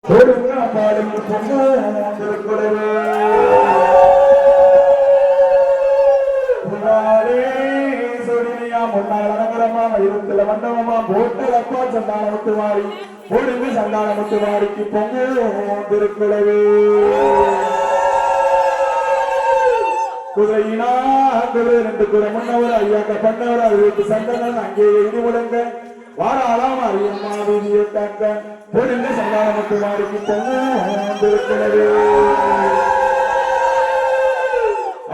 பாடும் பொண்ணு திருக்குறவே இருத்துல மண்டபமா போட்டலப்பா சந்தான முத்துமாரி பொடுங்கு சந்தான முத்துமாரிக்கு பொங்கு திருக்குறவே குதிரையினா குதிரை ரெண்டு குறை முன்னவர் ஐயாக்க பண்ணவர் அது சந்தனன் அங்கே எழுதி முடங்க வாராளாம் அரியம்மா வீதியை தாக்க பொடுங்க சந்தான முத்துமாரிக்கு பொங்கு திருக்குறவே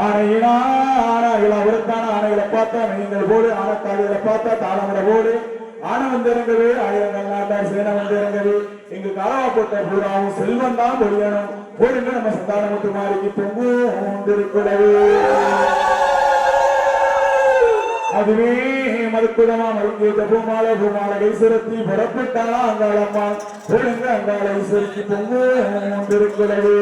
ஆனையினா ஆனைகளை அவருக்கான ஆனைகளை பார்த்தா நீங்கள் போடு ஆனக்காடுகளை பார்த்தா தாளமட போடு ஆனை வந்து இறங்கவே ஆயிரங்கள் நாட்டார் சேனை வந்து இறங்கவே இங்கு காலவா போட்ட பூராவும் செல்வம் தான் பொடியணும் போடுங்க நம்ம சந்தான முத்துமாரிக்கு பொங்கு திருக்குறவே அதுவே மறுக்குடமா மறுக்கேற்ற பூமாலை பூமாலை சுரத்தி புறப்பட்டாளா அங்காளம்மா போடுங்க அங்காளை சுருக்கி பொங்கு திருக்குறவே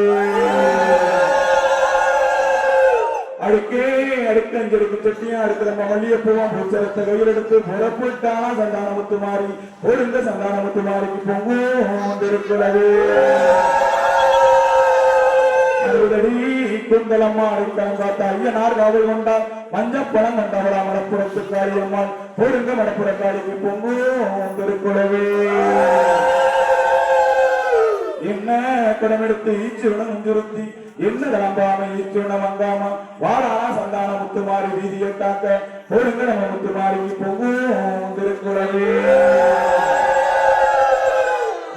அடுக்கே அடுக்கஞ்செடுக்கு சட்டியா அடுக்கிற மல்லியப்பூவம் பூச்சரத்தை கையில் எடுத்து புறப்பட்டானா சந்தான முத்துமாரி பொருந்த சந்தான முத்துமாரிக்கு பொங்கு திருக்குறவே அறுபதடி குந்தலம்மா அடிக்கலாம் பார்த்தா ஐயனார் காவல் கொண்டார் மஞ்சப்பழம் கொண்டவரா மடப்புறத்து காளியம்மாள் பொருங்க மடப்புற காளிக்கு பொங்கு திருக்குறவே என்ன குடமெடுத்து ஈச்சுடன் முஞ்சுறுத்தி என்ன கிளம்பாம ஈச்சுன வந்தாம வாரானா சந்தான முத்துமாரி வீதியை காக்க பொருங்க நம்ம முத்துமாரிக்கு பொங்கு திருக்குறவே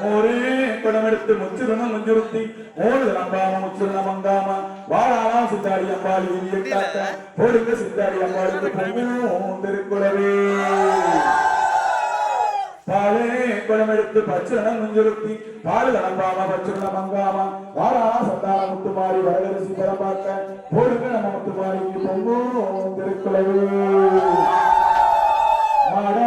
ஒரே குடமெடுத்து முச்சுருணம் முஞ்சுறுத்தி மூணு கிளம்பாம முச்சுருணம் வந்தாம வாரானா சித்தாடி அம்பாள் வீதியை காக்க பொருங்க சித்தாடி அம்பாளுக்கு பொங்கு திருக்குறவே பாலே குளமெடுத்து பச்சுரணம் முஞ்சுறுத்தி பாலு கிளம்பாம பச்சுரணம் மங்காம வாரானா சந்தான முத்துமாரி வரகரிசி பரமாக்க பொருங்க நம்ம முத்துமாரிக்கு பொங்கு திருக்குறவே மாட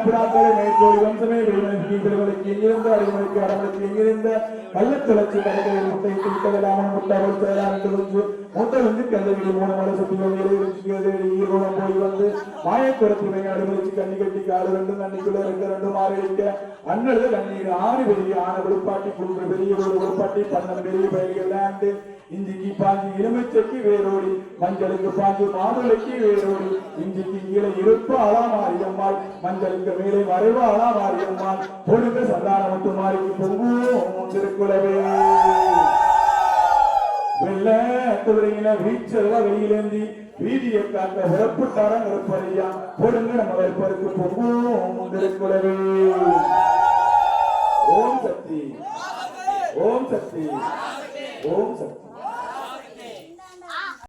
புறாக்களை மேற்கோள் வம்சமே வெளிமணிக்கு திருமலைக்கு எங்கிருந்த அடிமலைக்கு அடமலைக்கு எங்கிருந்த கள்ளத்துளச்சி கடைகளில் முட்டை திட்டதெல்லாம் முட்டவள் சேரான் என்று முட்டை வந்து கல்லவிடி மூணு மலை சுத்திகள் ஈரோடம் போய் வந்து மாயக்குறத்தி அடிமலிச்சு கண்ணி கட்டி காடு ரெண்டும் கண்ணிக்குள்ள ரெண்டு மாறி வைக்க அண்ணழுத கண்ணீர் ஆறு பெரிய ஆன விழுப்பாட்டி குன்று பெரிய ஒரு விழுப்பாட்டி பன்னெண்டு பெரிய பயிர்கள் ஆண்டு இஞ்சிக்கு பாஞ்சு எலுமிச்சைக்கு வேரோடி மஞ்சளுக்கு பாஞ்சு மாதுளைக்கு வேரோடி இஞ்சிக்கு கீழே இருப்பு மாரியம்மாள் மஞ்சளுக்கு மேலே மறைவா மாரியம்மாள் பொழுது சந்தான முத்துமாரிக்கு பொங்கு திருக்குறவே வெள்ள குதிரையில வீச்சல்வா வெளியிலேந்தி வீதியை காக்க புறப்பட்டாரம் இருப்பதையா பொழுது நம்ம இருப்பதற்கு பொங்கு திருக்குறவே ஓம் சக்தி ஓம் சக்தி ஓம் சக்தி